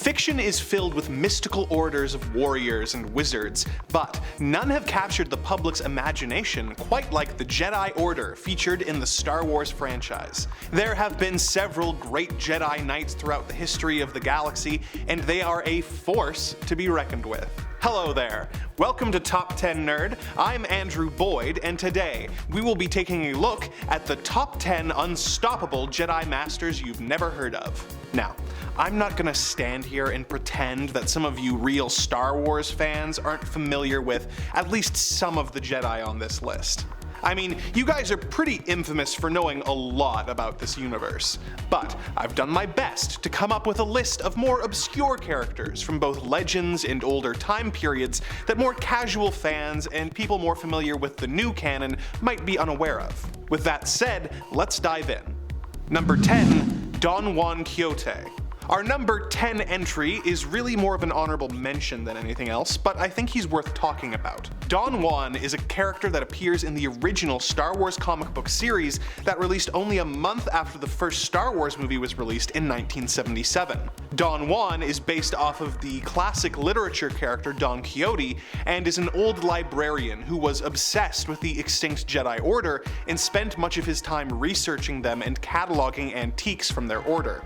Fiction is filled with mystical orders of warriors and wizards, but none have captured the public's imagination quite like the Jedi Order featured in the Star Wars franchise. There have been several great Jedi Knights throughout the history of the galaxy, and they are a force to be reckoned with. Hello there, welcome to Top 10 Nerd. I'm Andrew Boyd, and today we will be taking a look at the top 10 unstoppable Jedi Masters you've never heard of. Now, I'm not gonna stand here and pretend that some of you real Star Wars fans aren't familiar with at least some of the Jedi on this list. I mean, you guys are pretty infamous for knowing a lot about this universe, but I've done my best to come up with a list of more obscure characters from both legends and older time periods that more casual fans and people more familiar with the new canon might be unaware of. With that said, let's dive in. Number 10. Don-Wan Kihotay. Our number 10 entry is really more of an honorable mention than anything else, but I think he's worth talking about. Don-Wan is a character that appears in the original Star Wars comic book series that released only a month after the first Star Wars movie was released in 1977. Don-Wan is based off of the classic literature character Don Quixote and is an old librarian who was obsessed with the extinct Jedi Order and spent much of his time researching them and cataloging antiques from their order.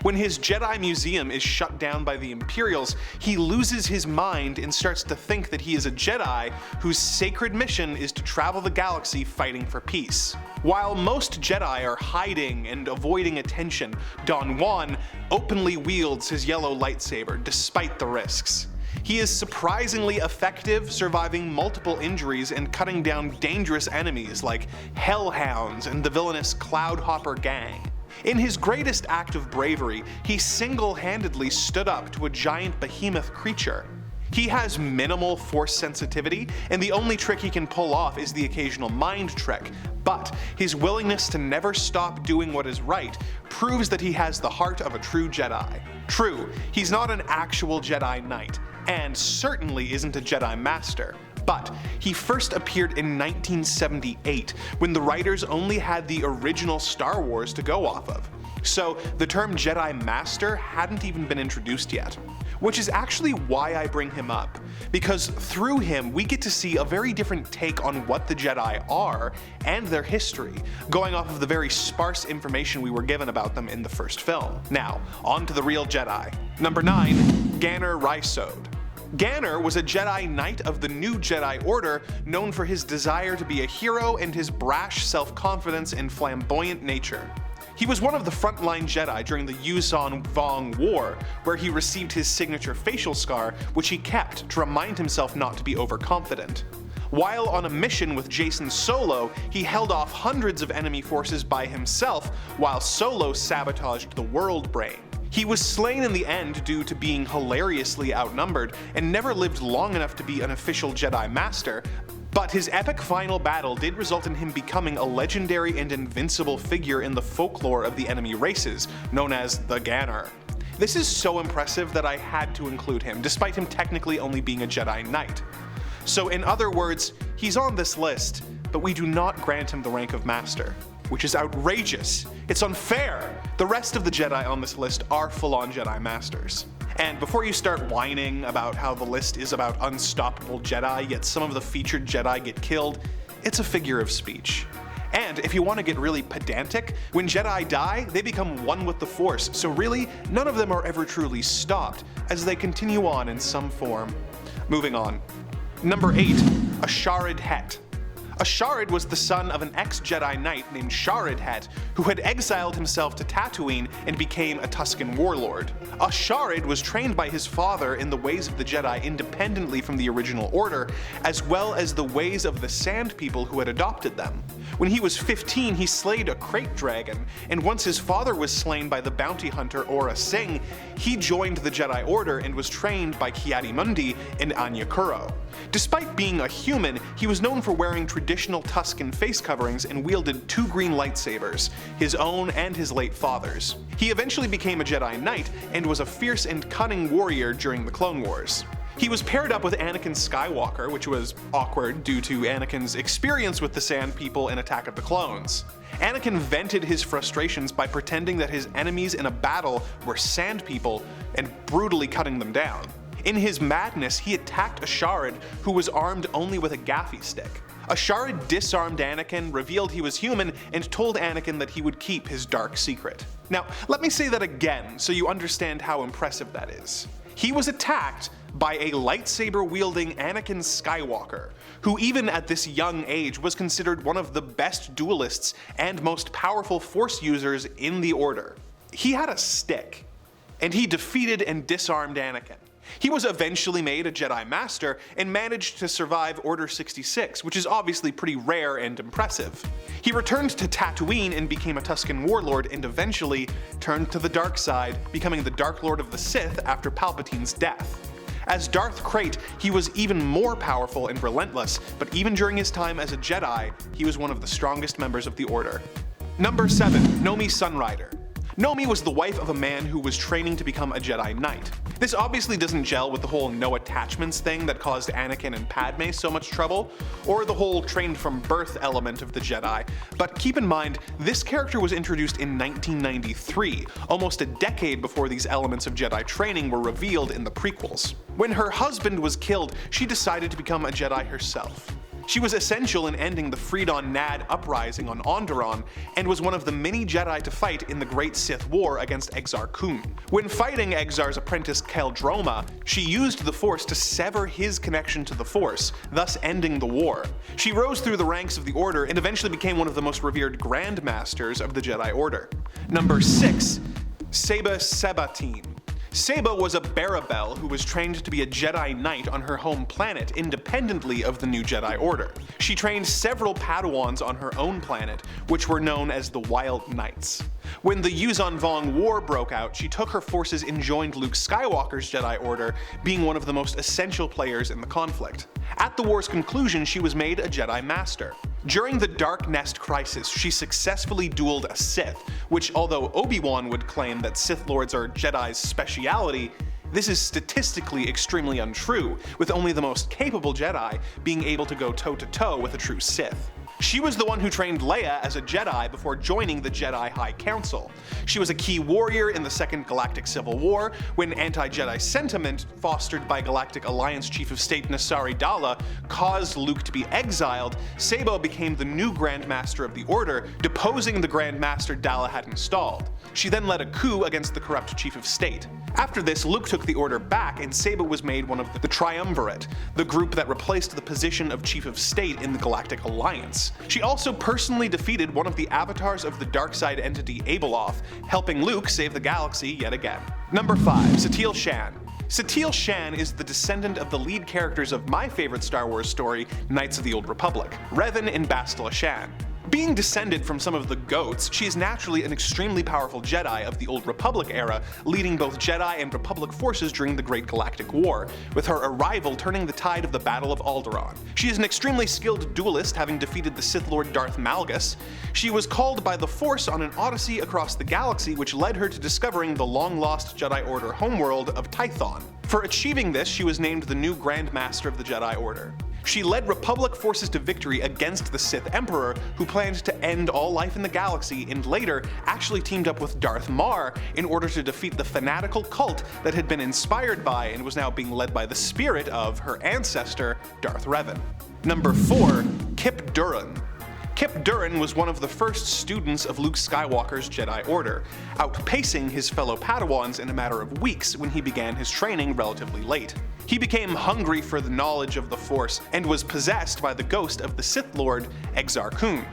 When his Jedi museum is shut down by the Imperials, he loses his mind and starts to think that he is a Jedi whose sacred mission is to travel the galaxy fighting for peace. While most Jedi are hiding and avoiding attention, Don-Wan openly wields his yellow lightsaber despite the risks. He is surprisingly effective, surviving multiple injuries and cutting down dangerous enemies like hellhounds and the villainous Cloudhopper gang. In his greatest act of bravery, he single-handedly stood up to a giant behemoth creature. He has minimal force sensitivity, and the only trick he can pull off is the occasional mind trick, but his willingness to never stop doing what is right proves that he has the heart of a true Jedi. True, he's not an actual Jedi Knight, and certainly isn't a Jedi Master. But he first appeared in 1978, when the writers only had the original Star Wars to go off of. So the term Jedi Master hadn't even been introduced yet. Which is actually why I bring him up, because through him we get to see a very different take on what the Jedi are and their history, going off of the very sparse information we were given about them in the first film. Now, on to the real Jedi. Number 9. Ganner Rhysode. Ganner was a Jedi Knight of the new Jedi Order, known for his desire to be a hero and his brash self-confidence and flamboyant nature. He was one of the frontline Jedi during the Yuuzhan Vong War, where he received his signature facial scar, which he kept to remind himself not to be overconfident. While on a mission with Jacen Solo, he held off hundreds of enemy forces by himself while Solo sabotaged the World Brain. He was slain in the end due to being hilariously outnumbered and never lived long enough to be an official Jedi Master, but his epic final battle did result in him becoming a legendary and invincible figure in the folklore of the enemy races, known as the Ganner. This is so impressive that I had to include him, despite him technically only being a Jedi Knight. So in other words, he's on this list, but we do not grant him the rank of Master. Which is outrageous. It's unfair. The rest of the Jedi on this list are full-on Jedi Masters. And before you start whining about how the list is about unstoppable Jedi, yet some of the featured Jedi get killed, it's a figure of speech. And if you want to get really pedantic, when Jedi die, they become one with the Force, so really, none of them are ever truly stopped, as they continue on in some form. Moving on. Number 8. Asharid Hett. Asharid was the son of an ex-Jedi Knight named Sharid Hett, who had exiled himself to Tatooine and became a Tusken warlord. Asharid was trained by his father in the ways of the Jedi independently from the original order, as well as the ways of the Sand People who had adopted them. When he was 15, he slayed a crate dragon, and once his father was slain by the bounty hunter Aurra Sing, he joined the Jedi Order and was trained by Ki-Adi-Mundi and Anya Kuro. Despite being a human, he was known for wearing traditional Tusken face coverings and wielded 2 green lightsabers, his own and his late father's. He eventually became a Jedi Knight and was a fierce and cunning warrior during the Clone Wars. He was paired up with Anakin Skywalker, which was awkward due to Anakin's experience with the Sand People in Attack of the Clones. Anakin vented his frustrations by pretending that his enemies in a battle were Sand People and brutally cutting them down. In his madness, he attacked Asharid, who was armed only with a gaffy stick. Asharid disarmed Anakin, revealed he was human, and told Anakin that he would keep his dark secret. Now, let me say that again so you understand how impressive that is. He was attacked by a lightsaber-wielding Anakin Skywalker, who even at this young age was considered one of the best duelists and most powerful Force users in the Order. He had a stick, and he defeated and disarmed Anakin. He was eventually made a Jedi Master and managed to survive Order 66, which is obviously pretty rare and impressive. He returned to Tatooine and became a Tusken warlord, and eventually turned to the dark side, becoming the Dark Lord of the Sith after Palpatine's death. As Darth Krayt, he was even more powerful and relentless, but even during his time as a Jedi, he was one of the strongest members of the Order. Number 7. Nomi Sunrider. Nomi was the wife of a man who was training to become a Jedi Knight. This obviously doesn't gel with the whole no attachments thing that caused Anakin and Padme so much trouble, or the whole trained from birth element of the Jedi, but keep in mind, this character was introduced in 1993, almost a decade before these elements of Jedi training were revealed in the prequels. When her husband was killed, she decided to become a Jedi herself. She was essential in ending the Freedon Nad uprising on Onderon, and was one of the many Jedi to fight in the Great Sith War against Exar Kun. When fighting Exar's apprentice Keldroma, she used the Force to sever his connection to the Force, thus ending the war. She rose through the ranks of the Order and eventually became one of the most revered Grand Masters of the Jedi Order. Number 6. Saba Sebatyne. Saba was a Barabel who was trained to be a Jedi Knight on her home planet independently of the new Jedi Order. She trained several Padawans on her own planet, which were known as the Wild Knights. When the Yuuzhan Vong War broke out, she took her forces and joined Luke Skywalker's Jedi Order, being one of the most essential players in the conflict. At the war's conclusion, she was made a Jedi Master. During the Dark Nest Crisis, she successfully dueled a Sith, which, although Obi-Wan would claim that Sith Lords are Jedi's speciality, this is statistically extremely untrue, with only the most capable Jedi being able to go toe-to-toe with a true Sith. She was the one who trained Leia as a Jedi before joining the Jedi High Council. She was a key warrior in the Second Galactic Civil War, when anti-Jedi sentiment, fostered by Galactic Alliance Chief of State Nasari Dalla, caused Luke to be exiled. Saba became the new Grand Master of the Order, deposing the Grand Master Dalla had installed. She then led a coup against the corrupt Chief of State. After this, Luke took the Order back, and Saba was made one of the Triumvirate, the group that replaced the position of Chief of State in the Galactic Alliance. She also personally defeated one of the avatars of the dark side entity Abeloth, helping Luke save the galaxy yet again. Number 5. Satele Shan. Satele Shan is the descendant of the lead characters of my favorite Star Wars story, Knights of the Old Republic, Revan and Bastila Shan. Being descended from some of the goats, she is naturally an extremely powerful Jedi of the Old Republic era, leading both Jedi and Republic forces during the Great Galactic War, with her arrival turning the tide of the Battle of Alderaan. She is an extremely skilled duelist, having defeated the Sith Lord Darth Malgus. She was called by the Force on an odyssey across the galaxy, which led her to discovering the long-lost Jedi Order homeworld of Tython. For achieving this, she was named the new Grand Master of the Jedi Order. She led Republic forces to victory against the Sith Emperor, who planned to end all life in the galaxy, and later actually teamed up with Darth Mar in order to defeat the fanatical cult that had been inspired by and was now being led by the spirit of her ancestor, Darth Revan. Number 4. Kyp Durron. Kyp Durron was one of the first students of Luke Skywalker's Jedi Order, outpacing his fellow Padawans in a matter of weeks when he began his training relatively late. He became hungry for the knowledge of the Force and was possessed by the ghost of the Sith Lord Exar Kun,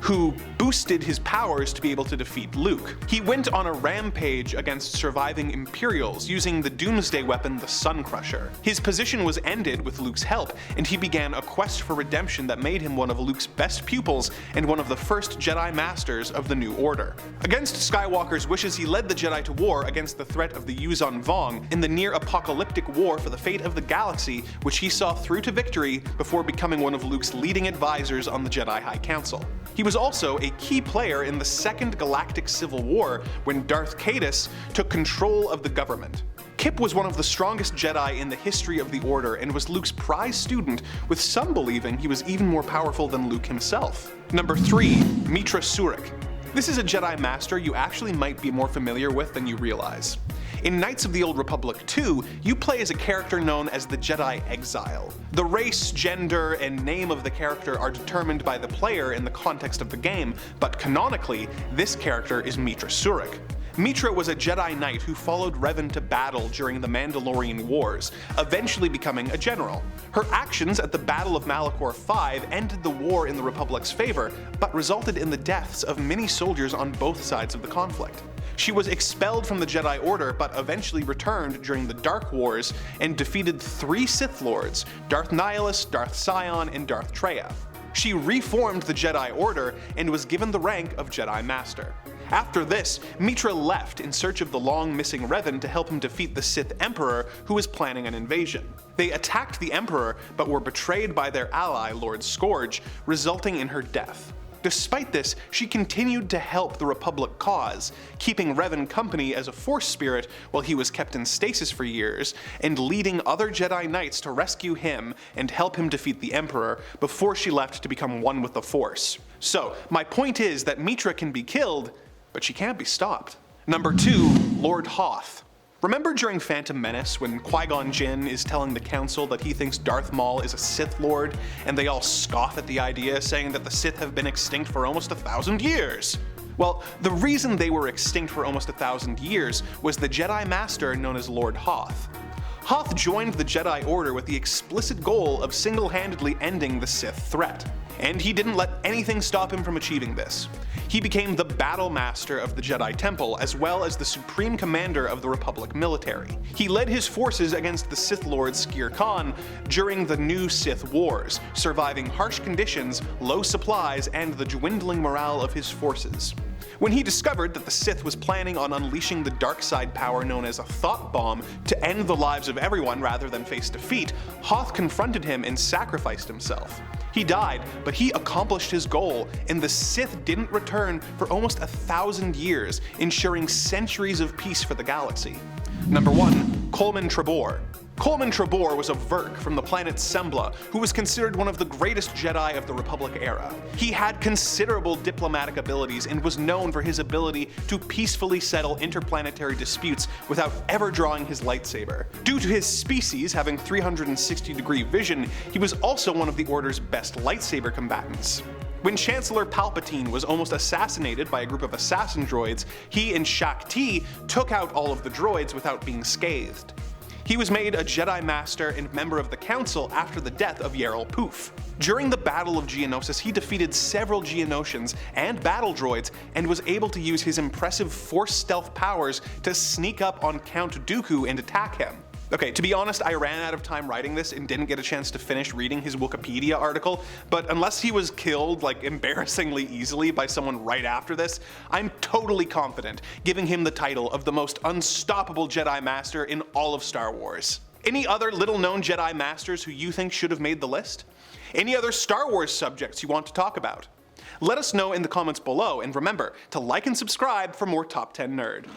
who boosted his powers to be able to defeat Luke. He went on a rampage against surviving Imperials using the doomsday weapon the Sun Crusher. His position was ended with Luke's help, and he began a quest for redemption that made him one of Luke's best pupils and one of the first Jedi Masters of the New Order. Against Skywalker's wishes, he led the Jedi to war against the threat of the Yuuzhan Vong in the near-apocalyptic war for the fate of the galaxy, which he saw through to victory before becoming one of Luke's leading advisors on the Jedi High Council. He was was also a key player in the Second Galactic Civil War when Darth Caedus took control of the government. Kyp was one of the strongest Jedi in the history of the Order and was Luke's prize student, with some believing he was even more powerful than Luke himself. Number 3. Meetra Surik. This is a Jedi Master you actually might be more familiar with than you realize. In Knights of the Old Republic 2, you play as a character known as the Jedi Exile. The race, gender, and name of the character are determined by the player in the context of the game, but canonically, this character is Meetra Surik. Meetra was a Jedi Knight who followed Revan to battle during the Mandalorian Wars, eventually becoming a general. Her actions at the Battle of Malachor V ended the war in the Republic's favor, but resulted in the deaths of many soldiers on both sides of the conflict. She was expelled from the Jedi Order, but eventually returned during the Dark Wars and defeated 3 Sith Lords, Darth Nihilus, Darth Sion, and Darth Traya. She reformed the Jedi Order and was given the rank of Jedi Master. After this, Meetra left in search of the long-missing Revan to help him defeat the Sith Emperor, who was planning an invasion. They attacked the Emperor, but were betrayed by their ally, Lord Scourge, resulting in her death. Despite this, she continued to help the Republic cause, keeping Revan company as a Force spirit while he was kept in stasis for years, and leading other Jedi Knights to rescue him and help him defeat the Emperor before she left to become one with the Force. So, my point is that Meetra can be killed, but she can't be stopped. Number 2. Lord Hoth. Remember during Phantom Menace when Qui-Gon Jinn is telling the Council that he thinks Darth Maul is a Sith Lord, and they all scoff at the idea, saying that the Sith have been extinct for almost 1,000 years? Well, the reason they were extinct for almost 1,000 years was the Jedi Master known as Lord Hoth. Hoth joined the Jedi Order with the explicit goal of single-handedly ending the Sith threat. And he didn't let anything stop him from achieving this. He became the Battle Master of the Jedi Temple, as well as the Supreme Commander of the Republic military. He led his forces against the Sith Lord Skir Khan during the New Sith Wars, surviving harsh conditions, low supplies, and the dwindling morale of his forces. When he discovered that the Sith was planning on unleashing the dark side power known as a thought bomb to end the lives of everyone rather than face defeat, Hoth confronted him and sacrificed himself. He died, but he accomplished his goal, and the Sith didn't return for almost 1,000 years, ensuring centuries of peace for the galaxy. Number 1. Coleman Trebor. Coleman Trebor was a Verk from the planet Sembla, who was considered one of the greatest Jedi of the Republic era. He had considerable diplomatic abilities and was known for his ability to peacefully settle interplanetary disputes without ever drawing his lightsaber. Due to his species having 360-degree vision, he was also one of the Order's best lightsaber combatants. When Chancellor Palpatine was almost assassinated by a group of assassin droids, he and Shaak Ti took out all of the droids without being scathed. He was made a Jedi Master and member of the Council after the death of Yarael Poof. During the Battle of Geonosis, he defeated several Geonosians and battle droids and was able to use his impressive Force stealth powers to sneak up on Count Dooku and attack him. Okay, to be honest, I ran out of time writing this and didn't get a chance to finish reading his Wikipedia article, but unless he was killed like embarrassingly easily by someone right after this, I'm totally confident giving him the title of the most unstoppable Jedi Master in all of Star Wars. Any other little-known Jedi Masters who you think should have made the list? Any other Star Wars subjects you want to talk about? Let us know in the comments below, and remember to like and subscribe for more Top 10 Nerd.